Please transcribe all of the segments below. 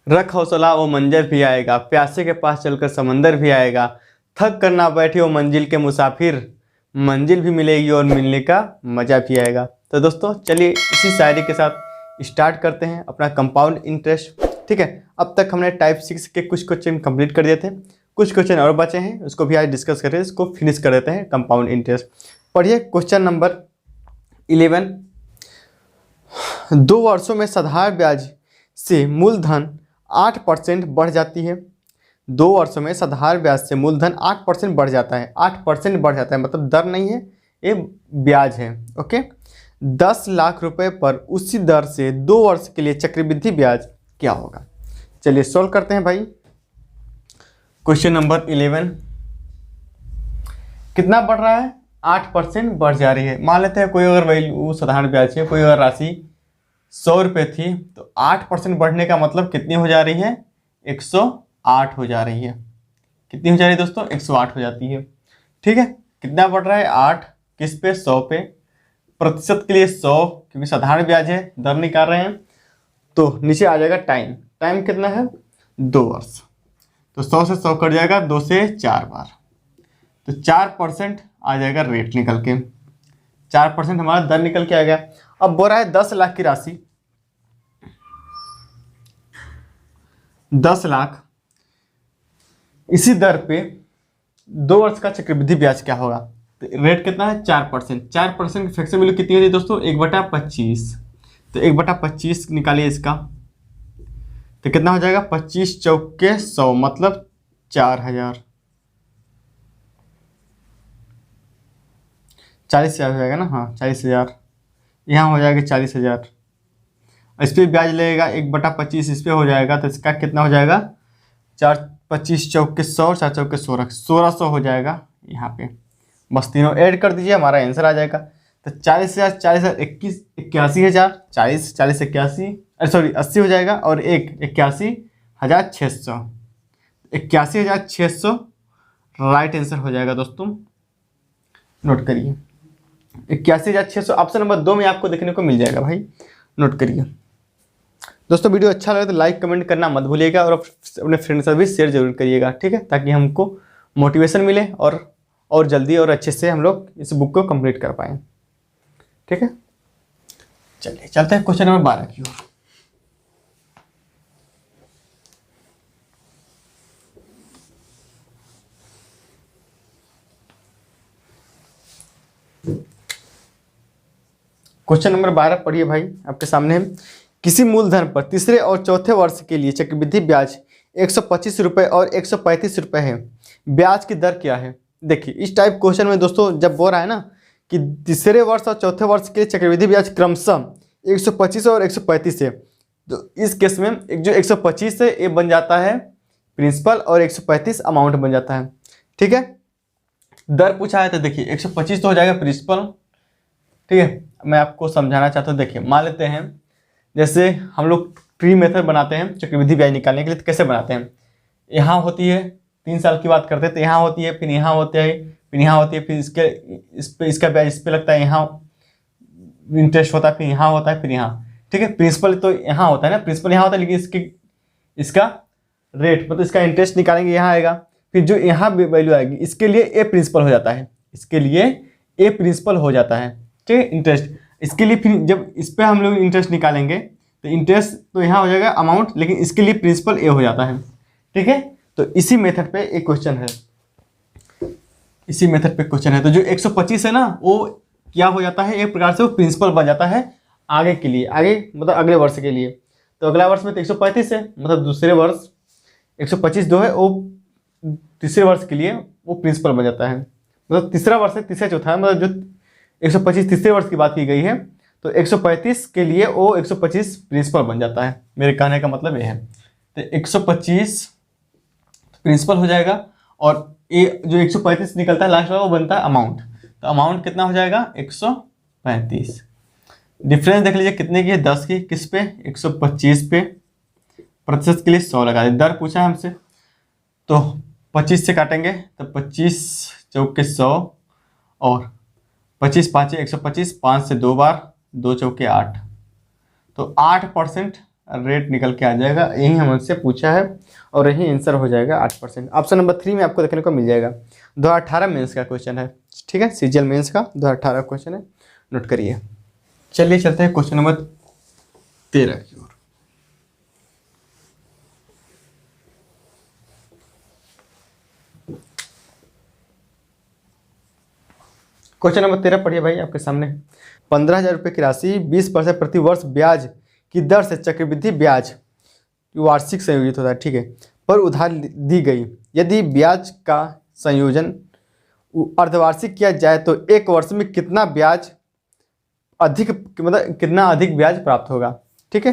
रख हौसला वो मंजर भी आएगा, प्यासे के पास चलकर समंदर भी आएगा, थक कर ना बैठे वो मंजिल के मुसाफिर, मंजिल भी मिलेगी और मिलने का मज़ा भी आएगा। तो दोस्तों चलिए इसी शायरी के साथ स्टार्ट करते हैं अपना कंपाउंड इंटरेस्ट। ठीक है, अब तक हमने टाइप 6 के कुछ क्वेश्चन कंप्लीट कर दिए थे, कुछ क्वेश्चन और बचे हैं, उसको भी आज डिस्कस करें, इसको फिनिश कर देते हैं कंपाउंड इंटरेस्ट। पढ़िए क्वेश्चन नंबर 11। 2 वर्षों में साधारण ब्याज से मूलधन 8% बढ़ जाती है। 2 वर्षों में साधारण ब्याज से मूलधन 8% बढ़ जाता है। 8% बढ़ जाता है मतलब दर नहीं है, ये ब्याज है। ओके, 10 लाख रुपए पर उसी दर से 2 वर्ष के लिए चक्रवृद्धि ब्याज क्या होगा? चलिए सॉल्व करते हैं भाई। क्वेश्चन नंबर 11 कितना बढ़ रहा है? 8% बढ़ जा रही है। मान लेते हैं कोई अगर वैल्यू साधारण ब्याज है, कोई अगर राशि 100 रुपये थी, तो 8% बढ़ने का मतलब कितनी हो जा रही है? 108 हो जा रही है। कितनी हो जा रही है दोस्तों? 108 हो जाती है। ठीक है, कितना बढ़ रहा है? 8 किस पे? 100 पे। प्रतिशत के लिए 100, क्योंकि साधारण ब्याज है, दर निकाल रहे हैं, तो नीचे आ जाएगा टाइम। टाइम कितना है? 2 वर्ष। तो 100 से 100 कट जाएगा, 2 से 4 बार, तो 4% आ जाएगा रेट निकल के। 4% हमारा दर निकल के आ गया। अब बोल रहा है 10 लाख की राशि, 10 लाख, इसी दर पे 2 वर्ष का चक्रवृद्धि ब्याज क्या होगा? तो रेट कितना है? 4%। 4% की फ्रैक्शन वैल्यू कितनी होती है दोस्तों? 1/25। तो 1/25 निकालिए इसका, तो कितना हो जाएगा? 25 चौके 100 मतलब 4000। 40,000 हो जाएगा ना? हाँ 40,000। यहाँ हो जाएगा 40,000। इस पर ब्याज लगेगा 1/25, इस पर हो जाएगा, तो इसका कितना हो जाएगा? 4 25 चौके 100, 4 चौके 1600 हो जाएगा यहाँ पे। बस तीनों ऐड कर दीजिए, हमारा आंसर आ जाएगा। तो 40,000, 40,000, 21, 81,000, 40, 40, 81, अरे सॉरी 80 हो जाएगा, और 81,600। 81,600 राइट आंसर हो जाएगा दोस्तों, नोट करिए। 81,600 ऑप्शन नंबर 2 में आपको देखने को मिल जाएगा भाई, नोट करिए। दोस्तों वीडियो अच्छा लगे तो लाइक कमेंट करना मत भूलिएगा, और अपने फ्रेंड से भी शेयर जरूर करिएगा। ठीक है, ताकि हमको मोटिवेशन मिले और जल्दी और अच्छे से हम लोग इस बुक को कंप्लीट कर पाएँ। ठीक है, चलिए चलते हैं क्वेश्चन नंबर 12 की ओर। क्वेश्चन नंबर 12 पढ़िए भाई, आपके सामने है। किसी मूलधन पर तीसरे और चौथे वर्ष के लिए चक्रवृद्धि ब्याज 125 रुपये और 135 रुपये है। ब्याज की दर क्या है? देखिए इस टाइप क्वेश्चन में दोस्तों जब बोल रहा है ना कि तीसरे वर्ष और चौथे वर्ष के लिए चक्रवृद्धि ब्याज क्रमशः 125 और 135 है, तो इस केस में एक जो 125 है ये बन जाता है प्रिंसिपल, और 135 अमाउंट बन जाता है। ठीक है, दर पूछा है तो देखिए 125 तो हो जाएगा प्रिंसिपल। ठीक है, मैं आपको समझाना चाहता हूँ। देखिए मान लेते हैं जैसे हम लोग ट्री मेथड बनाते हैं चक्रवृद्धि ब्याज निकालने के लिए, तो कैसे बनाते हैं? यहाँ होती है 3 साल की बात करते हैं, तो यहाँ होती है, फिर यहाँ होती है, फिर यहाँ होती है, फिर इसका ब्याज इस पर लगता है, यहाँ इंटरेस्ट होता है, फिर यहाँ होता है, फिर यहाँ। ठीक है, प्रिंसिपल तो यहाँ होता है ना, प्रिंसिपल यहाँ होता है, लेकिन इसका रेट मतलब इसका इंटरेस्ट निकालेंगे यहाँ आएगा, फिर जो यहाँ वैल्यू आएगी इसके लिए ए प्रिंसिपल हो जाता है, इसके लिए ए प्रिंसिपल हो जाता है। ठीक है, इंटरेस्ट इसके लिए, फिर जब इस पर हम लोग इंटरेस्ट निकालेंगे तो इंटरेस्ट तो यहाँ हो जाएगा अमाउंट, लेकिन इसके लिए प्रिंसिपल ए हो जाता है। ठीक है, तो इसी मेथड पे एक क्वेश्चन है, इसी मेथड पे क्वेश्चन है। तो जो 125 है ना वो क्या हो जाता है, एक प्रकार से वो प्रिंसिपल बन जाता है आगे के लिए, आगे मतलब अगले वर्ष के लिए। तो अगला वर्ष में तो 135 है, मतलब दूसरे वर्ष 125 जो है वो तीसरे वर्ष के लिए वो प्रिंसिपल बन जाता है। मतलब तीसरा वर्ष है, तीसरा चौथा है, मतलब जो 125 तीसरे वर्ष की बात की गई है, तो 135 के लिए वो 125 प्रिंसिपल बन जाता है। मेरे कहने का मतलब ये है, तो 125 प्रिंसिपल हो जाएगा, और ये जो 135 निकलता है लास्ट वाला वो बनता है अमाउंट। तो अमाउंट कितना हो जाएगा? 135। डिफरेंस देख लीजिए कितने की है? 10 की। किस पे? 125 पे। प्रतिशत के लिए 100 लगा दे। दर पूछा है हमसे, तो 25 से काटेंगे तो 25 चौके 100, और 25 5 125, 5 से 2 बार, 2 चौके 8, तो 8% रेट निकल के आ जाएगा। यही हमसे पूछा है और यही आंसर हो जाएगा 8%। ऑप्शन नंबर 3 में आपको देखने को मिल जाएगा। 2018 मेंस का क्वेश्चन है, ठीक है, सीजीएल मेंस का 2018 क्वेश्चन है, नोट करिए। चलिए चलते हैं क्वेश्चन नंबर 13 की ओर। क्वेश्चन नंबर 13 पढ़िए भाई, आपके सामने। 15,000 रुपये की राशि 20% प्रति वर्ष ब्याज की दर से चक्रवृद्धि ब्याज वार्षिक संयोजित होता है, ठीक है, पर उधार दी गई। यदि ब्याज का संयोजन अर्धवार्षिक किया जाए तो एक वर्ष में कितना ब्याज अधिक, मतलब कितना अधिक ब्याज प्राप्त होगा, ठीक है।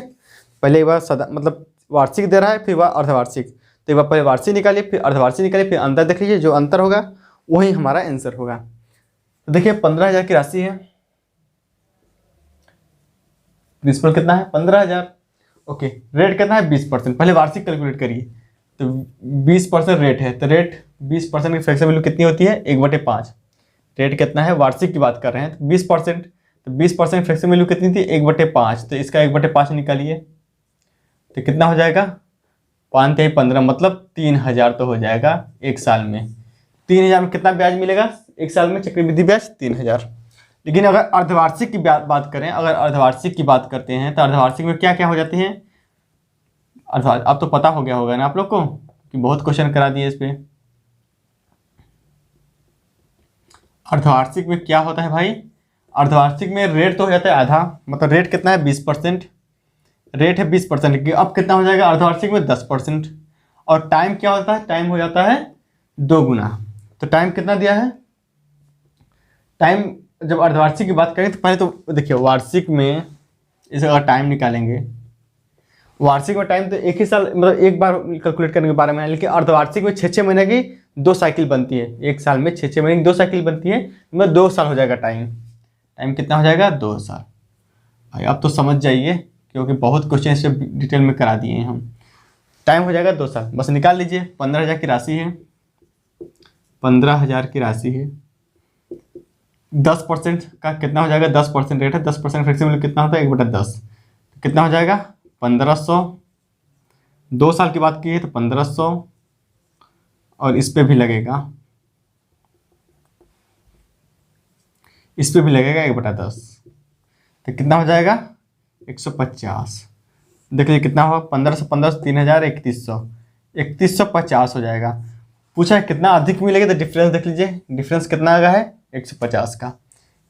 पहले एक बार मतलब वार्षिक दे रहा है, फिर वह अर्धवार्षिक, तो एक बार पहले वार्षिक निकालिए, फिर अर्धवार्षिक निकालिए, फिर अंतर देख लीजिए, जो अंतर होगा वही हमारा आंसर होगा। तो देखिए 15,000 की राशि है, प्रिंसिपल कितना है 15,000, ओके, रेट कितना है 20%। पहले वार्षिक कैलकुलेट करिए, तो 20% रेट है, तो रेट 20% की फ्रैक्शन वैल्यू कितनी होती है 1/5। रेट कितना है, वार्षिक की बात कर रहे हैं, तो 20%, तो 20% फ्रैक्शन वैल्यू कितनी थी 1/5, तो इसका 1/5 निकालिए, तो कितना हो जाएगा 5×3 = 15, मतलब 3,000 तो हो जाएगा एक साल में। 3,000 में कितना ब्याज मिलेगा एक साल में, चक्रवृद्धि ब्याज 3,000। लेकिन अगर अर्धवार्षिक की बात करें, अगर अर्धवार्षिक की बात करते हैं तो अर्धवार्षिक में क्या क्या हो जाते हैं, अब तो पता हो गया होगा ना आप लोग को कि बहुत क्वेश्चन करा दिए इस पे। अर्धवार्षिक में क्या होता है भाई, अर्धवार्षिक में रेट तो हो जाता है आधा, मतलब रेट कितना है 20%, रेट है 20% की, अब कितना हो जाएगा अर्धवार्षिक में 10%। और टाइम क्या होता है, टाइम हो जाता है 2 गुना। तो टाइम कितना दिया है, टाइम जब अर्धवार्षिक की बात करें तो पहले तो देखिए वार्षिक में इसे अगर टाइम निकालेंगे, वार्षिक में टाइम तो एक ही साल, मतलब एक बार कैलकुलेट करने के बारे में है, लेकिन अर्धवार्षिक में 6-6 महीने की 2 साइकिल बनती है, एक साल में 6-6 महीने की 2 साइकिल बनती है, मतलब 2 साल हो जाएगा टाइम। टाइम कितना हो जाएगा 2 साल। भाई अब तो समझ जाइए क्योंकि बहुत क्वेश्चन इससे डिटेल में करा दिए हैं हम। टाइम हो जाएगा 2 साल, बस निकाल लीजिए। 15,000 की राशि है, 15,000 की राशि है, 10% का कितना हो जाएगा, 10% रेट है, 10% फ्रैक्शन वैल्यू कितना होता है 1/10, कितना हो जाएगा 1,500। 2 साल की बात की है तो 1,500, और इस पे भी लगेगा, इस पे भी लगेगा 1/10, तो कितना हो जाएगा 150। देख लीजिए कितना होगा 1500 1500 3,000 3100, 3150 हो जाएगा। पूछा है कितना अधिक मिलेगा, तो डिफरेंस देख लीजिए, डिफरेंस कितना आ गया है 150 का,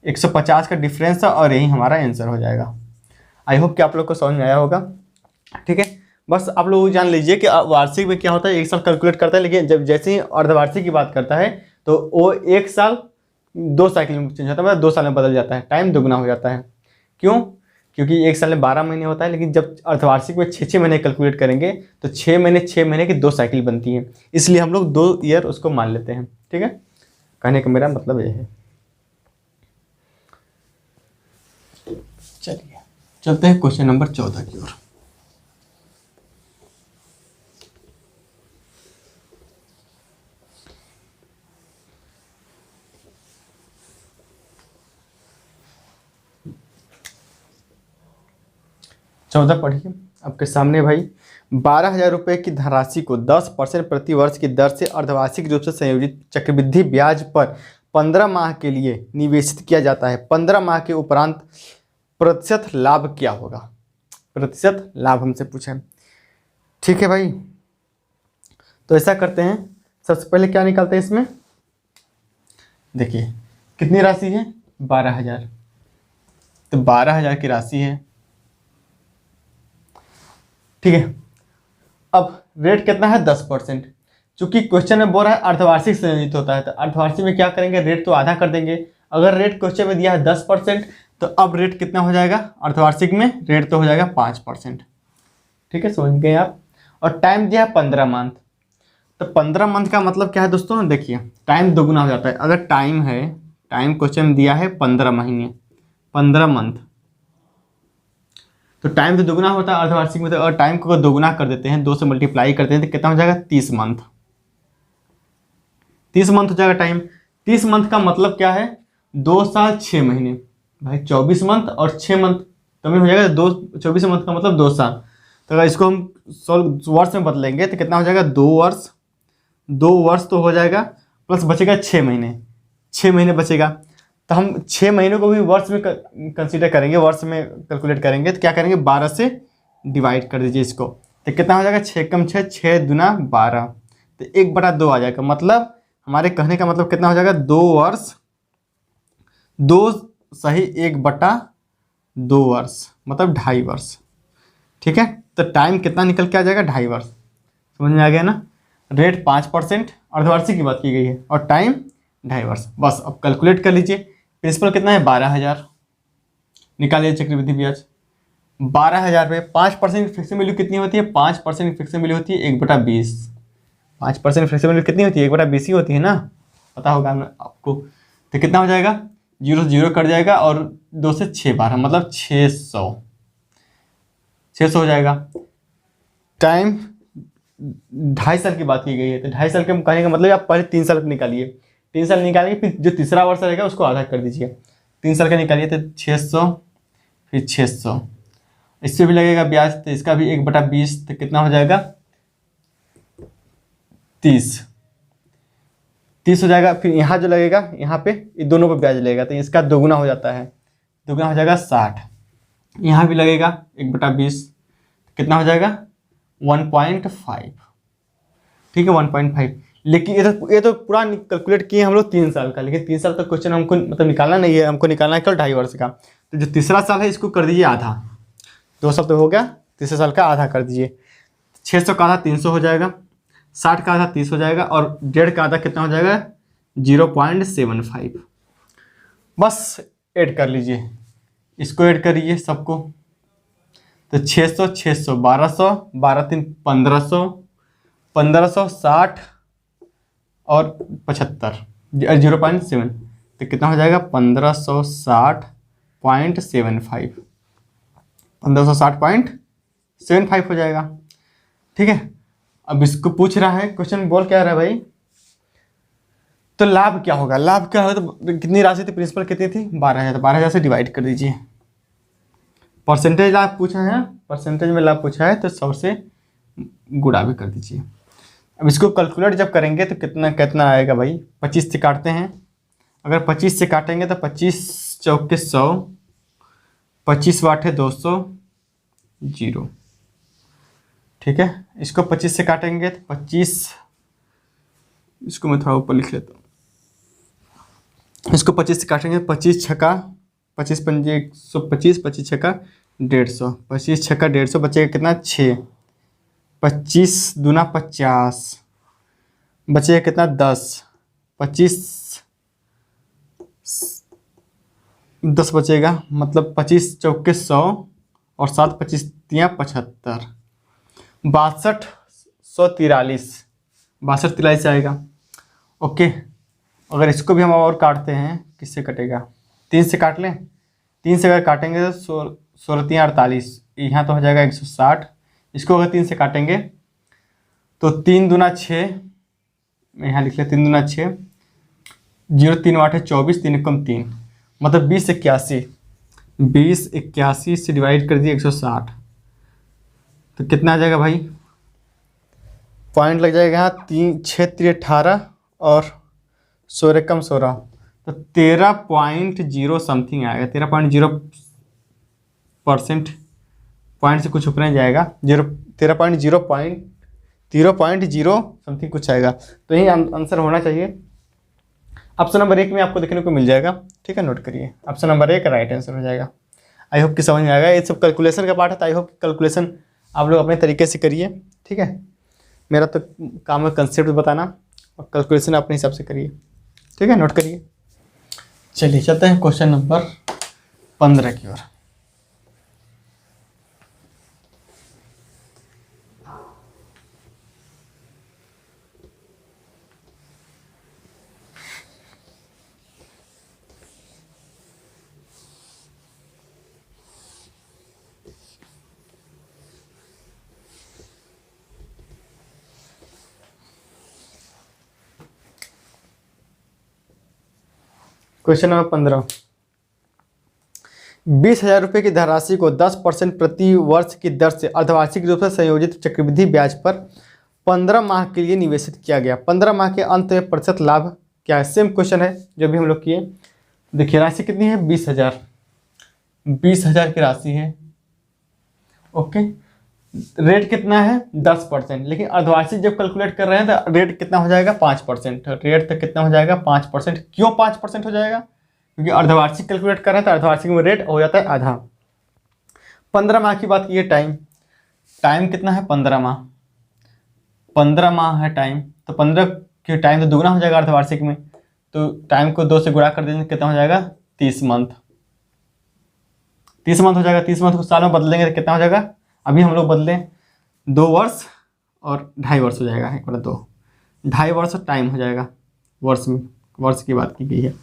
150 का डिफरेंस है, और यही हमारा आंसर हो जाएगा। आई होप कि आप लोग को समझ में आया होगा, ठीक है। बस आप लोग जान लीजिए कि वार्षिक में क्या होता है, एक साल कैलकुलेट करता है, लेकिन जब जैसे ही अर्धवार्षिक की बात करता है तो वो एक साल 2 साइकिल में चेंज होता है, मतलब 2 साल में बदल जाता है, टाइम दोगुना हो जाता है। क्यों, क्योंकि एक साल में 12 महीने होता है, लेकिन जब अर्धवार्षिक में 6-6 महीने कैलकुलेट करेंगे तो 6 महीने की 2 साइकिल बनती हैं, इसलिए हम लोग 2 ईयर उसको मान लेते हैं, ठीक है। कहने का मेरा मतलब ये है। चलिए चलते हैं क्वेश्चन नंबर 14 की ओर। चौदह पढ़िए आपके सामने भाई। 12,000 रुपये की धनराशि को 10% प्रति वर्ष की दर से अर्धवार्षिक रूप से संयोजित चक्रवृद्धि ब्याज पर 15 माह के लिए निवेशित किया जाता है। 15 माह के उपरांत प्रतिशत लाभ क्या होगा, प्रतिशत लाभ हमसे पूछा है, ठीक है भाई। तो ऐसा करते हैं, सबसे पहले क्या निकालते हैं इसमें, देखिए कितनी राशि है 12,000, तो 12,000 की राशि है, ठीक है। अब रेट कितना है 10%, चूंकि क्वेश्चन में बोल रहा है अर्धवार्षिक संयोजित होता है, तो अर्धवार्षिक में क्या करेंगे, रेट तो आधा कर देंगे। अगर रेट क्वेश्चन में दिया है 10%, तो अब रेट कितना हो जाएगा अर्धवार्षिक में, रेट तो हो जाएगा 5%, ठीक है, समझ गए आप। और टाइम दिया है 15 मंथ, तो 15 मंथ का मतलब क्या है दोस्तों, देखिए टाइम दोगुना हो जाता है। अगर टाइम है, टाइम क्वेश्चन दिया है 15 महीने, 15 मंथ, तो टाइम तो दोगुना होता है अर्धवार्षिक में, तो और टाइम को दोगुना कर देते हैं, 2 से मल्टीप्लाई करते हैं, तो कितना हो जाएगा 30 मंथ, 30 मंथ हो जाएगा टाइम। 30 मंथ का मतलब क्या है, 2 साल 6 महीने, भाई 24 मंथ और 6 मंथ तो में हो जाएगा 24 मंथ का मतलब 2 साल, तो अगर इसको हम वर्ष में बदलेंगे तो कितना हो जाएगा, 2 वर्ष। 2 वर्ष तो हो जाएगा, प्लस बचेगा 6 महीने। 6 महीने बचेगा, तो हम 6 महीनों को भी वर्ष में कंसीडर करेंगे, वर्ष में कैलकुलेट करेंगे। तो क्या करेंगे, 12 से डिवाइड कर दीजिए इसको। तो कितना हो जाएगा, 6 कम 6, 6 दूना 12, तो 1/2 आ जाएगा। मतलब हमारे कहने का मतलब कितना हो जाएगा, 2 वर्ष, 2 सही 1/2 वर्ष, मतलब 2.5 वर्ष। ठीक है, तो टाइम कितना निकल के आ जाएगा, 2.5 वर्ष। समझ में आ गया ना। रेट 5%, अर्धवार्षिक की बात की गई है, और टाइम 2.5 वर्ष। बस अब कैलकुलेट कर लीजिए। प्रिंसिपल कितना है, 12,000। निकालिए चक्रवृद्धि ब्याज 12,000 पे 5% फिक्स वैल्यू कितनी होती है, 5% फिक्स वैल्यू होती है 1/20। 5% फिक्स वैल्यू कितनी होती है, 1/20 ही होती है ना, पता होगा आपको। तो कितना हो जाएगा, 0 से 0 कट जाएगा, और 2 से 6 12, मतलब 600 हो जाएगा। टाइम 2.5 साल की बात की गई है, तो 2.5 साल के कहने का मतलब आप पहले 3 साल का निकालिए। 3 साल निकालेंगे, फिर जो तीसरा वर्ष रहेगा उसको आधा कर दीजिए। 3 साल का निकालिए तो 600, फिर 600, इससे भी लगेगा ब्याज, तो इसका भी 1/20, तो कितना हो जाएगा, 30 हो जाएगा। फिर यहाँ जो लगेगा, यहाँ पे ये दोनों पे ब्याज लगेगा, तो इसका दोगुना हो जाता है, दोगुना हो जाएगा 60। यहाँ भी लगेगा 1/20, कितना हो जाएगा, 1.5। ठीक है, 1.5। लेकिन ये तो पूरा कैलकुलेट किए हम लोग 3 साल का, लेकिन 3 साल का क्वेश्चन हमको मतलब निकालना नहीं है, हमको निकालना है केवल 2.5 वर्ष का। तो जो तीसरा साल है इसको कर दीजिए आधा, 2 साल तो हो गया, तीसरे साल का आधा कर दीजिए। 600 का आधा 300 हो जाएगा, 60 का आधा 30 हो जाएगा, और 1.5 का आधा कितना हो जाएगा, 0.75। बस ऐड कर लीजिए, इसको ऐड करिए सबको। तो 600 600 1200, 12 3 1500, 1560 और 75, 0.7, तो कितना हो जाएगा, 1560.75, 1560.75 हो जाएगा। ठीक है, अब इसको पूछ रहा है क्वेश्चन, बोल क्या रहा है भाई, तो लाभ क्या होगा, लाभ क्या होगा, तो कितनी राशि थी, प्रिंसिपल कितनी थी, 12,000, तो 12,000 से डिवाइड कर दीजिए। परसेंटेज लाभ पूछा है, परसेंटेज में लाभ पूछा है, तो 100 से गुणा भी कर दीजिए। अब इसको कैलकुलेट जब करेंगे तो कितना कितना आएगा भाई, 25 से काटते हैं। अगर 25 से काटेंगे तो 25 चौके 100, 25 वाट है 200, 0। ठीक है, इसको 25 से काटेंगे तो 25, इसको मैं थोड़ा ऊपर लिख लेता हूँ। इसको 25 से काटेंगे, 25 छक्का 25 पंजे 125, 25 छक्का 150, 25 छक्का 150, बचेगा कितना, 6। 25 दूना 50, बचेगा कितना, 10। 25 10 बचेगा, मतलब 25 चौके 100, और 7 25 तियाँ 75, 6243, 6243 आएगा। ओके, अगर इसको भी हम और काटते हैं, किससे कटेगा, 3 से काट लें। 3 से अगर काटेंगे तो 16 3 48, यहाँ तो हो जाएगा 160। इसको अगर 3 से काटेंगे तो 3 दूना 6, मैं यहाँ लिख लिया 3 दूना 6, 0 3 8 है 24, 3 कम 3, मतलब 2081। 2081 से डिवाइड कर दिए 160, तो कितना आ जाएगा भाई, पॉइंट लग जाएगा यहाँ 3 6 3 18, और 16 कम 16, तो 13.0 समथिंग आएगा, 13.0%, पॉइंट से कुछ ऊपर नहीं जाएगा, 0 समथिंग कुछ आएगा। तो यही आंसर होना चाहिए। ऑप्शन नंबर 1 में आपको देखने को मिल जाएगा। ठीक है, नोट करिए, ऑप्शन नंबर 1 राइट आंसर हो जाएगा। आई होप कि समझ में आएगा। ये सब कैलकुलेशन का पार्ट है, तो आई होप कैलकुलेशन आप लोग अपने तरीके से करिए। ठीक है, मेरा तो काम है कंसेप्ट बताना, और कैलकुलेशन अपने हिसाब से करिए। ठीक है, नोट करिए। चलिए चलते हैं क्वेश्चन नंबर 15 की ओर। क्वेश्चन नंबर 15, 20,000 रुपये की धनराशि को 10% प्रति वर्ष की दर से अर्धवार्षिक रूप से संयोजित चक्रवृद्धि ब्याज पर 15 माह के लिए निवेशित किया गया। 15 माह के अंत में प्रतिशत लाभ क्या है? सेम क्वेश्चन है जो भी हम लोग किए। देखिए राशि कितनी है? 20,000। 20,000 की राशि है। ओके, रेट कितना है? 10%। लेकिन अर्धवार्षिक जब कैलकुलेट कर रहे हैं तो रेट कितना हो जाएगा? 5%। रेट तो कितना हो जाएगा? 5%। क्यों 5% हो जाएगा? क्योंकि अर्धवार्षिक कैलकुलेट कर रहे हैं तो अर्धवार्षिक में रेट हो जाता है आधा। 15 माह की बात की है। टाइम कितना है? 15 माह। 15 माह है टाइम, तो 15 के टाइम तो दुगना हो जाएगा अर्धवार्षिक में, तो टाइम को 2 से गुणा कर देंगे, कितना हो जाएगा? 30 मंथ। 30 मंथ हो जाएगा। 30 मंथ को साल में बदलेंगे तो कितना हो जाएगा? अभी हम लोग बदलें 2 वर्ष और 2.5 वर्ष हो जाएगा। 2.5 वर्ष टाइम हो जाएगा वर्ष में, वर्ष की बात की गई है।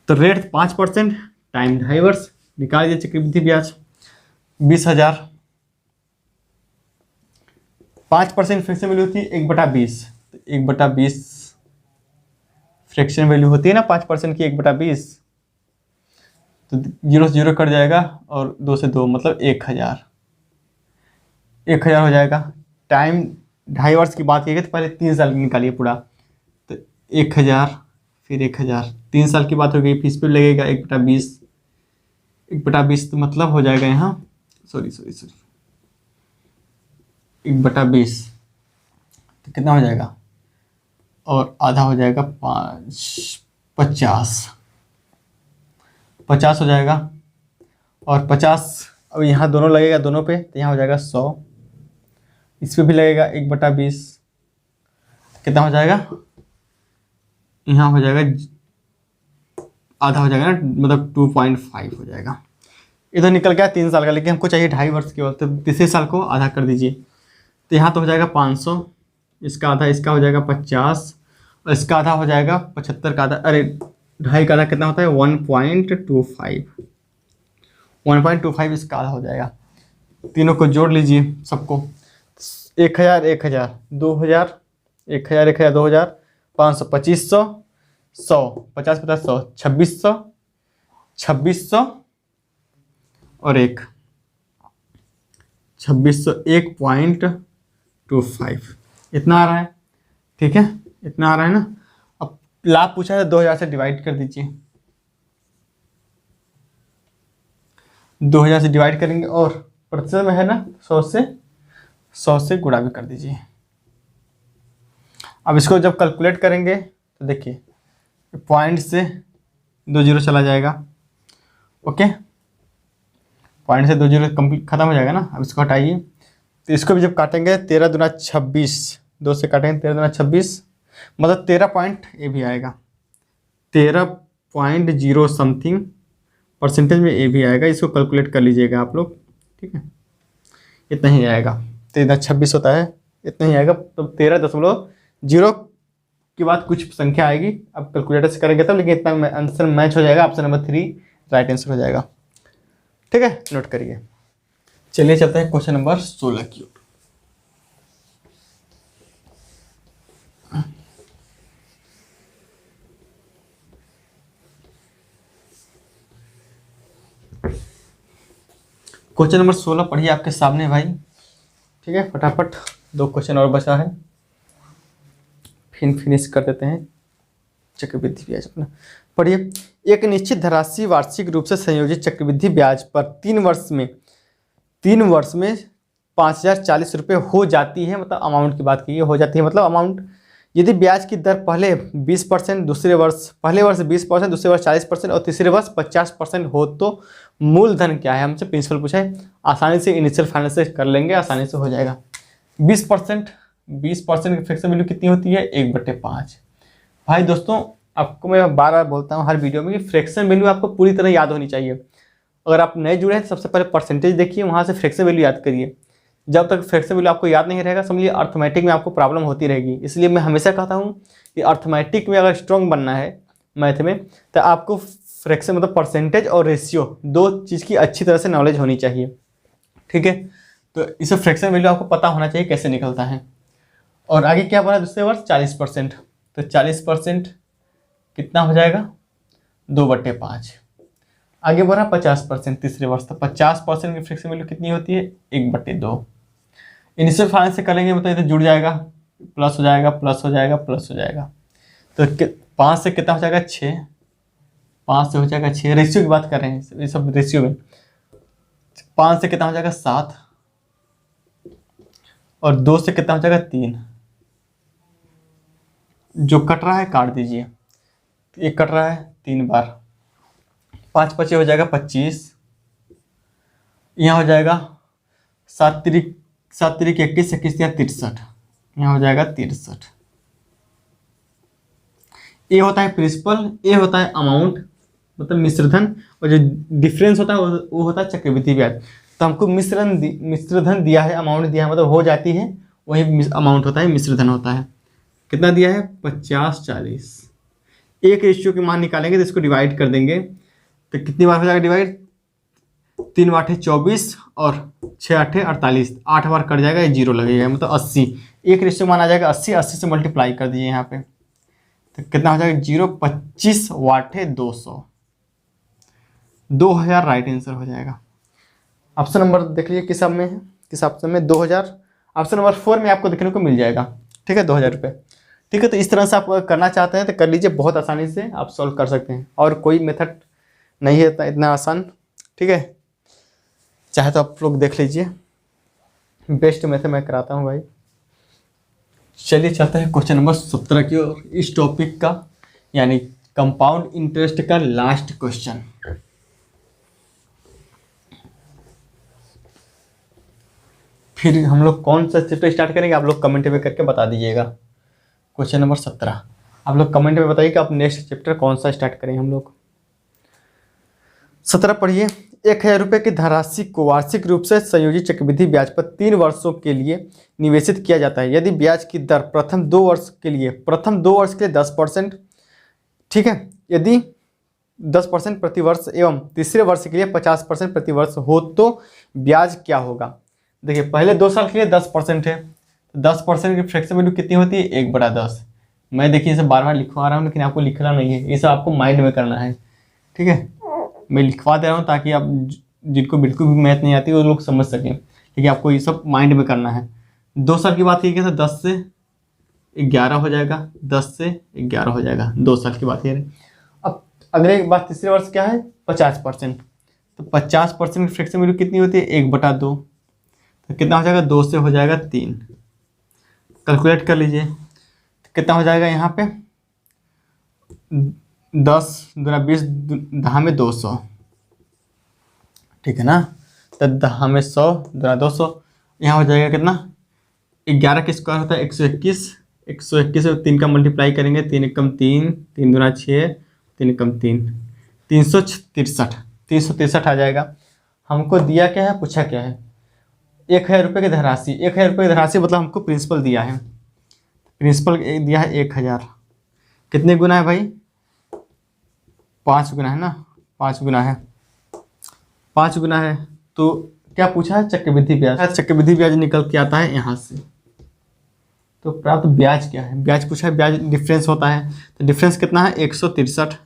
तो रेट 5%, टाइम 2.5 वर्ष। निकाल दिए चक्रवृद्धि ब्याज 20,000। 5% फ्रैक्शन वैल्यू होती है 1/20। तो 1/20 फ्रैक्शन वैल्यू होती है ना 5% की 1/20, तो 0 से 0 कट जाएगा और 2 से 2 मतलब 1,000। 1,000 हो जाएगा। टाइम 2.5 वर्ष की बात की तो पहले 3 साल की निकालिए पूरा, तो 1,000 फिर 1,000। 3 साल की बात हो गई, फीस पे लगेगा 1/20। 1/20 तो मतलब हो जाएगा यहाँ, सॉरी 1/20 तो कितना हो जाएगा? और आधा हो जाएगा 50 हो जाएगा। और 50 अब यहाँ दोनों लगेगा, दोनों पे, तो यहाँ हो जाएगा 100। इस पे भी लगेगा 1/20, कितना हो जाएगा? यहाँ हो जाएगा आधा हो जाएगा ना, मतलब 2.5 हो जाएगा। इधर निकल गया 3 साल का, लेकिन हमको चाहिए 2.5 वर्ष की, तो तीसरे साल को आधा कर दीजिए। तो यहाँ तो हो जाएगा 500, इसका आधा, इसका हो जाएगा 50 और इसका आधा हो जाएगा 75 का आधा। अरे 2.5 का आधा कितना होता है? 1.25। 1.25 इसका आधा हो जाएगा। तीनों को जोड़ लीजिए सबको। 1,000 1,000 2,000 1,000 1,000 2,000 500 2,500 100 50 50 100 2,600 2,600 और 2,600 1.25 इतना आ रहा है। ठीक है, इतना आ रहा है ना। अब लाभ पूछा है 2,000 से डिवाइड कर दीजिए। 2,000 से डिवाइड करेंगे और प्रतिशत में है ना 100 से गुणा भी कर दीजिए। अब इसको जब कैलकुलेट करेंगे तो देखिए पॉइंट से 2 0 चला जाएगा। ओके, पॉइंट से 2 0 कंप्लीट खत्म हो जाएगा ना। अब इसको हटाइए, तो इसको भी जब काटेंगे 13 दूना 26, 2 से काटेंगे 13 दूना 26, मतलब 13 पॉइंट ये भी आएगा। 13.0 समथिंग परसेंटेज में ये भी आएगा। इसको कैलकुलेट कर लीजिएगा आप लोग। ठीक है, इतना ही आएगा। 13.26 होता है, इतना ही आएगा। तो 13.0 के बाद कुछ संख्या आएगी, अब कैलकुलेटर से करेंगे तब, लेकिन इतना आंसर मैच हो जाएगा। ऑप्शन नंबर 3 राइट आंसर हो जाएगा। ठीक है, नोट करिए। चलिए चलते हैं क्वेश्चन नंबर 16 की ओर। क्वेश्चन नंबर 16 पढ़िए आपके सामने भाई। ठीक है, फटाफट 2 क्वेश्चन और बचा है, फिर फिनिश कर देते हैं चक्रवृद्धि ब्याज अपना। पढ़िए, एक निश्चित धनराशि वार्षिक रूप से संयोजित चक्रवृद्धि ब्याज पर 3 वर्ष में 5,040 रुपये हो जाती है। मतलब अमाउंट की बात की हो जाती है, मतलब अमाउंट। यदि ब्याज की दर पहले 20%, पहले वर्ष 20%, दूसरे वर्ष 40% और तीसरे वर्ष 50% हो तो मूलधन क्या है? हमसे प्रिंसिपल पूछा है। आसानी से इनिशियल फाइनेंस से कर लेंगे, आसानी से हो जाएगा। 20% की फ्रैक्शन वैल्यू कितनी होती है? 1/5। भाई दोस्तों, आपको मैं बार बार बोलता हूँ हर वीडियो में कि फ्रैक्शन वैल्यू आपको पूरी तरह याद होनी चाहिए। अगर आप नए जुड़े हैं तो सबसे पहले परसेंटेज देखिए, वहाँ से फ्रैक्शन वैल्यू याद करिए। जब तक फ्रैक्शन वैल्यू आपको याद नहीं रहेगा, समझिए अर्थमेटिक में आपको प्रॉब्लम होती रहेगी। इसलिए मैं हमेशा कहता हूँ कि अर्थमेटिक में अगर स्ट्रॉन्ग बनना है मैथ में, तो आपको फ्रैक्शन मतलब परसेंटेज और रेशियो 2 चीज़ की अच्छी तरह से नॉलेज होनी चाहिए। ठीक है, तो इस फ्रैक्शन वैल्यू आपको पता होना चाहिए कैसे निकलता है। और आगे क्या बोला? दूसरे वर्ष 40%, तो 40% कितना हो जाएगा? 2/5। आगे बढ़ा 50% तीसरे वर्ष, तो 50% की फ्रैक्शन वैल्यू कितनी होती है 1/2। इनिशियल फाइनेंस से करेंगे मतलब इधर जुड़ जाएगा, प्लस हो जाएगा, प्लस हो जाएगा, प्लस हो जाएगा। तो 5 से कितना हो जाएगा 6, 5 से हो जाएगा 6, रेशियो की बात कर रहे हैं ये सब रेशियो में। 5 से कितना हो जाएगा 7, और 2 से कितना हो जाएगा 3। जो कट रहा है काट दीजिए, ये कट रहा है 3 बार, 5 5 हो जाएगा 25, यहाँ हो जाएगा 7 3 21, 21 या 63, यहाँ हो जाएगा 63। ये होता है प्रिंसिपल, ये होता है अमाउंट मतलब मिश्रधन, और जो डिफरेंस होता है वो होता है चक्रवृद्धि ब्याज। तो हमको मिश्रधन दिया है, अमाउंट दिया है, मतलब हो जाती है वही अमाउंट होता है, मिश्रधन होता है। कितना दिया है 50-40। एक रेशियो के मान निकालेंगे तो इसको डिवाइड कर देंगे, तो कितनी बार हो जाएगा डिवाइड, 3 8 24 और 6 8 48, 8 बार कट जाएगा, ये 0 लगेगा, मतलब 80। एक रेशियो मान आ जाएगा 80, 80 से मल्टीप्लाई कर दीजिए यहाँ पे, तो कितना हो जाएगा 0 25 वाट है 200, 2000 राइट आंसर हो जाएगा। ऑप्शन नंबर देख लीजिए किस में है, किस ऑप्शन में 2000, ऑप्शन नंबर 4 में आपको देखने को मिल जाएगा। ठीक है 2000 रुपये। ठीक है, तो इस तरह से आप करना चाहते हैं तो कर लीजिए, बहुत आसानी से आप सॉल्व कर सकते हैं, और कोई मेथड नहीं है इतना आसान। ठीक है, चाहे तो आप लोग देख लीजिए, बेस्ट मेथड मैं कराता हूँ भाई। चलिए चलते हैं क्वेश्चन नंबर 17 की ओर, इस टॉपिक का यानी कंपाउंड इंटरेस्ट का लास्ट क्वेश्चन। फिर हम लोग कौन सा चैप्टर स्टार्ट करेंगे आप लोग कमेंट में करके बता दीजिएगा। क्वेश्चन नंबर 17 आप लोग कमेंट में बताइए कि आप नेक्स्ट चैप्टर कौन सा स्टार्ट करें हम लोग। 17 पढ़िए। 1000 रुपये की धनराशि को वार्षिक रूप से संयोजित चक्रवृद्धि ब्याज पर 3 वर्षों के लिए निवेशित किया जाता है। यदि ब्याज की दर प्रथम 2 वर्ष के लिए 10%, ठीक है, यदि 10% प्रति वर्ष एवं तीसरे वर्ष के लिए 50% प्रति वर्ष हो तो ब्याज क्या होगा। देखिए पहले 2 साल के लिए 10% है, 10% की फ्रैक्शन वैल्यू कितनी होती है 1/10। मैं देखिए इसे बार बार लिखवा रहा हूँ, लेकिन आपको लिखना नहीं है, ये सब आपको माइंड में करना है। ठीक है, मैं लिखवा दे रहा हूँ ताकि आप जिनको बिल्कुल भी मैथ नहीं आती वो लोग समझ सकें, लेकिन आपको ये सब माइंड में करना है। 2 साल की बात की तो 10 से 11 हो जाएगा, 10 से 11 हो जाएगा, 2 साल की बात करें। अब अगले बात तीसरे वर्ष क्या है 50%, तो 50% की फ्रैक्शन वैल्यू कितनी होती है 1/2, तो कितना हो जाएगा 2 से हो जाएगा 3, कैलकुलेट कर लीजिए तो कितना हो जाएगा यहाँ पे 10 दूना 20 दहा में 200, ठीक है ना, तो दहा में 100 दूना 200, यहाँ हो जाएगा कितना 11 का स्क्वायर होता है 121, 121 और 3 का मल्टीप्लाई करेंगे, 3 एकम 3, 3 दूना 6, 3 एकम 3, 363 आ जाएगा। हमको दिया क्या है, पूछा क्या है 1000 रुपये की धनराशि। 1000 रुपये की धनराशि मतलब हमको प्रिंसिपल दिया है, प्रिंसिपल दिया है 1000, कितने गुना है भाई 5 गुना है ना, 5 गुना है, 5 गुना है। तो क्या पूछा है चक्रवृद्धि ब्याज, चक्रवृद्धि ब्याज निकल के आता है यहाँ से। तो प्राप्त ब्याज क्या है, ब्याज पूछा है, ब्याज डिफरेंस होता है, तो डिफरेंस कितना है 163,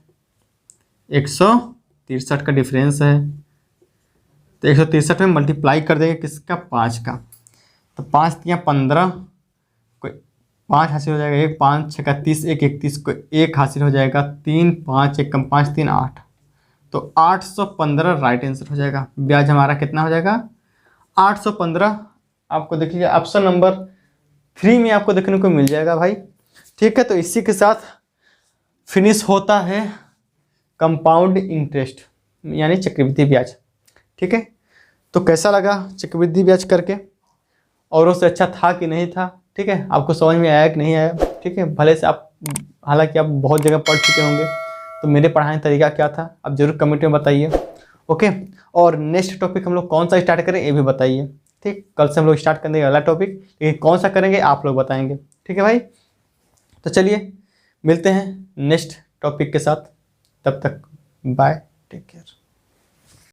163 का डिफरेंस है, तो 163 में मल्टीप्लाई कर देंगे किसका 5 का, तो 5 दिया 15, कोई 5 हासिल हो जाएगा, 1 5 6 30, 1 31 को 1 हासिल हो जाएगा, 3 5 1 कम 5 3 8, तो 815 राइट आंसर हो जाएगा। ब्याज हमारा कितना हो जाएगा 815। आपको देख लीजिए ऑप्शन नंबर 3 में आपको देखने को मिल जाएगा भाई। ठीक है, तो इसी के साथ फिनिश होता है कंपाउंड इंटरेस्ट यानी चक्रवृद्धि ब्याज। ठीक है, तो कैसा लगा चक्रवृद्धि ब्याज करके, और उससे अच्छा था कि नहीं था। ठीक है, आपको समझ में आया कि नहीं आया। ठीक है, भले से आप हालांकि आप बहुत जगह पढ़ चुके होंगे, तो मेरे पढ़ाने का तरीका क्या था आप जरूर कमेंट में बताइए। ओके, और नेक्स्ट टॉपिक हम लोग कौन सा स्टार्ट करें ये भी बताइए। ठीक, कल से हम लोग स्टार्ट करेंगे अगला टॉपिक, लेकिन कौन सा करेंगे आप लोग बताएंगे। ठीक है भाई, तो चलिए मिलते हैं नेक्स्ट टॉपिक के साथ, तब तक बाय, टेक केयर।